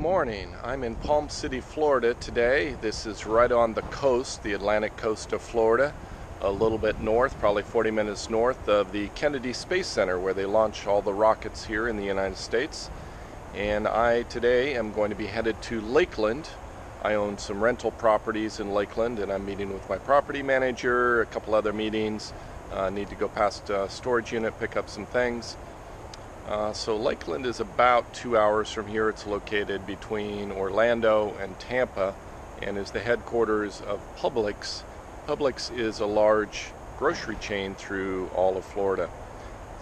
morning. I'm in Palm City, Florida today. This is right on the coast, the Atlantic coast of Florida, a little bit north, probably 40 minutes north of the Kennedy Space Center where they launch all the rockets here in the United States. And I today am going to be headed to Lakeland. I own some rental properties in Lakeland and I'm meeting with my property manager, a couple other meetings. Need to go past a storage unit, pick up some things. So Lakeland is about 2 hours from here. It's located between Orlando and Tampa and is the headquarters of Publix. Publix is a large grocery chain through all of Florida.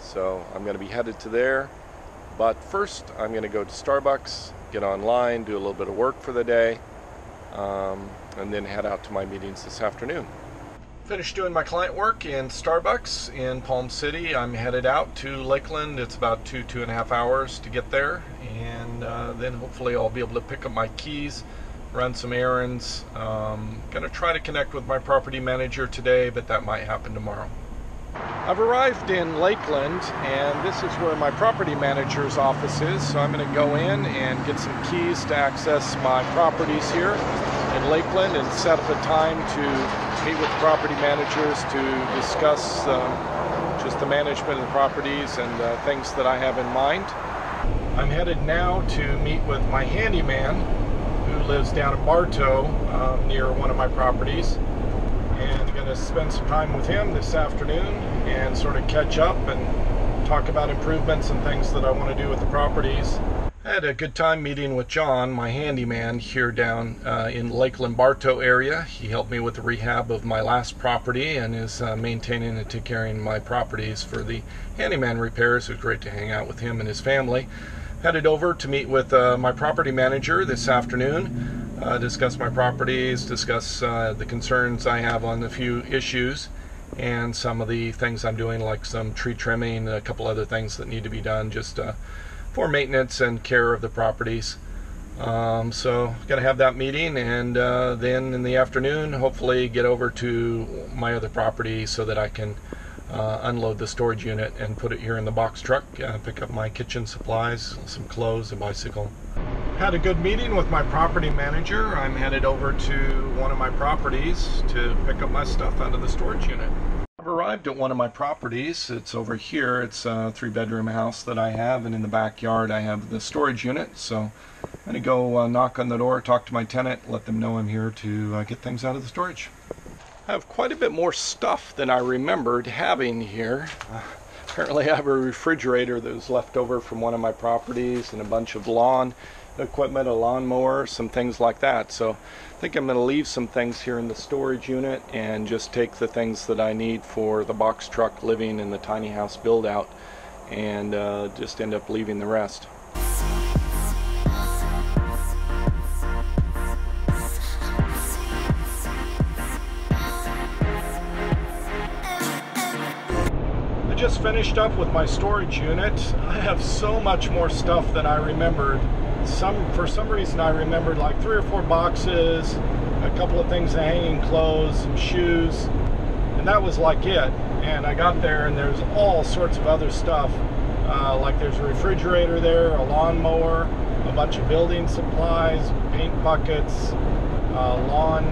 So I'm going to be headed to there. But first I'm going to go to Starbucks, get online, do a little bit of work for the day, and then head out to my meetings this afternoon. Finished doing my client work in Starbucks in Palm City. I'm headed out to Lakeland. It's about two and a half hours to get there, and then hopefully I'll be able to pick up my keys, run some errands. Gonna try to connect with my property manager today, but that might happen tomorrow. I've arrived in Lakeland, and this is where my property manager's office is, so I'm going to go in and get some keys to access my properties here in Lakeland and set up a time to meet with property managers to discuss just the management of the properties and things that I have in mind. I'm headed now to meet with my handyman who lives down in Bartow near one of my properties, and I'm going to spend some time with him this afternoon and sort of catch up and talk about improvements and things that I want to do with the properties. I had a good time meeting with John, my handyman here down in Lakeland Bartow area. He helped me with the rehab of my last property and is maintaining and taking care of my properties for the handyman repairs. It was great to hang out with him and his family. Headed over to meet with my property manager this afternoon, discuss my properties, discuss the concerns I have on a few issues, and some of the things I'm doing, like some tree trimming, a couple other things that need to be done just for maintenance and care of the properties. So gonna have that meeting, and then in the afternoon hopefully get over to my other property so that I can unload the storage unit and put it here in the box truck, pick up my kitchen supplies, some clothes, a bicycle. Had a good meeting with my property manager. I'm headed over to one of my properties to pick up my stuff out of the storage unit. I've arrived at one of my properties. It's over here. It's a 3-bedroom house that I have, and in the backyard I have the storage unit. So I'm going to go knock on the door, talk to my tenant, let them know I'm here to get things out of the storage. I have quite a bit more stuff than I remembered having here. Apparently I have a refrigerator that was left over from one of my properties and a bunch of lawn equipment, a lawnmower, some things like that. So I think I'm going to leave some things here in the storage unit and just take the things that I need for the box truck living in the tiny house build out, and just end up leaving the rest. I just finished up with my storage unit. I have so much more stuff than I remembered. For some reason I remembered like 3 or 4 boxes, a couple of things of hanging clothes, some shoes, and that was like it. And I got there and there's all sorts of other stuff, like there's a refrigerator there, a lawnmower, a bunch of building supplies, paint buckets, lawn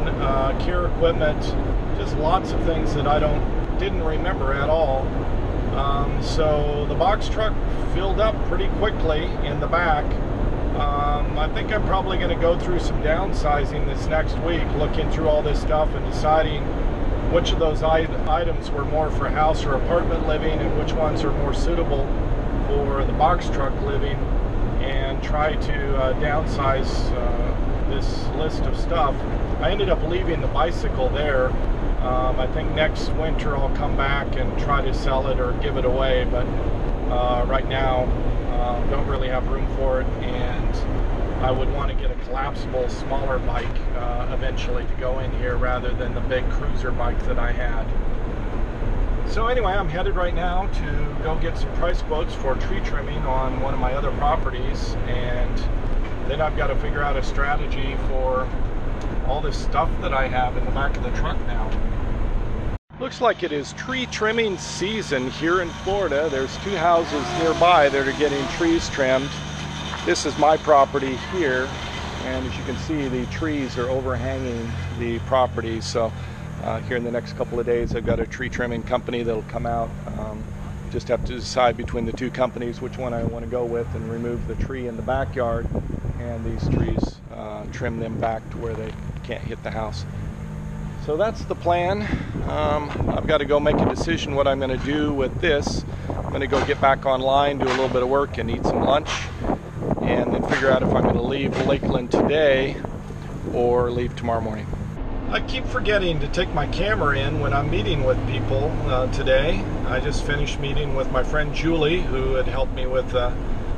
care equipment, just lots of things that I didn't remember at all. So the box truck filled up pretty quickly in the back. I think I'm probably going to go through some downsizing this next week, looking through all this stuff and deciding which of those items were more for house or apartment living and which ones are more suitable for the box truck living, and try to downsize this list of stuff. I ended up leaving the bicycle there. I think next winter I'll come back and try to sell it or give it away, but right now don't really have room for it, and I would want to get a collapsible smaller bike eventually to go in here rather than the big cruiser bike that I had. So anyway, I'm headed right now to go get some price quotes for tree trimming on one of my other properties, and then I've got to figure out a strategy for all this stuff that I have in the back of the truck now. Looks like it is tree trimming season here in Florida. There's 2 houses nearby that are getting trees trimmed. This is my property here, and as you can see, the trees are overhanging the property. So here in the next couple of days, I've got a tree trimming company that'll come out. Just have to decide between the two companies which one I want to go with, and remove the tree in the backyard, and these trees trim them back to where they can't hit the house. So that's the plan. I've got to go make a decision what I'm going to do with this. I'm going to go get back online, do a little bit of work, and eat some lunch, and then figure out if I'm going to leave Lakeland today or leave tomorrow morning. I keep forgetting to take my camera in when I'm meeting with people today. I just finished meeting with my friend Julie, who had helped me with the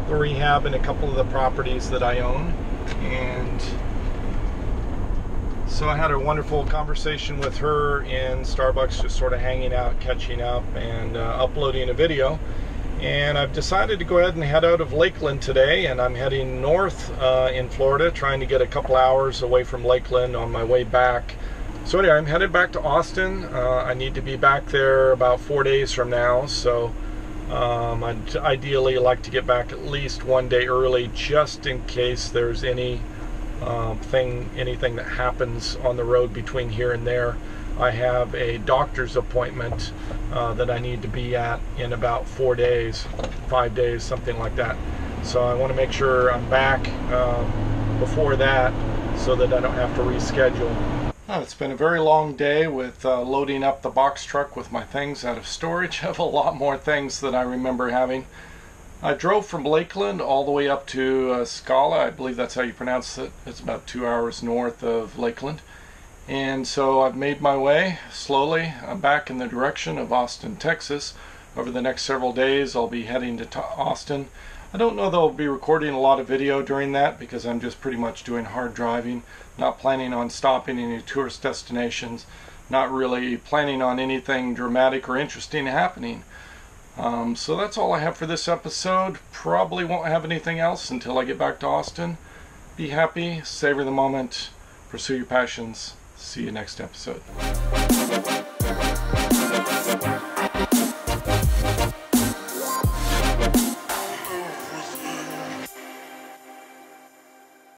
rehab in a couple of the properties that I own. And so I had a wonderful conversation with her in Starbucks, just sort of hanging out, catching up, and uploading a video. And I've decided to go ahead and head out of Lakeland today, and I'm heading north in Florida, trying to get a couple hours away from Lakeland on my way back. So anyway, I'm headed back to Austin. I need to be back there about 4 days from now, so I'd ideally like to get back at least 1 day early, just in case there's anything that happens on the road between here and there. I have a doctor's appointment that I need to be at in about 4 days, 5 days, something like that. So I want to make sure I'm back before that, so that I don't have to reschedule. It's been a very long day with loading up the box truck with my things out of storage. I have a lot more things than I remember having. I drove from Lakeland all the way up to Scala, I believe that's how you pronounce it. It's about 2 hours north of Lakeland. And so I've made my way slowly back in the direction of Austin, Texas. Over the next several days I'll be heading to Austin. I don't know that I'll be recording a lot of video during that, because I'm just pretty much doing hard driving, not planning on stopping any tourist destinations, not really planning on anything dramatic or interesting happening. So that's all I have for this episode. Probably won't have anything else until I get back to Austin. Be happy, savor the moment, pursue your passions. See you next episode.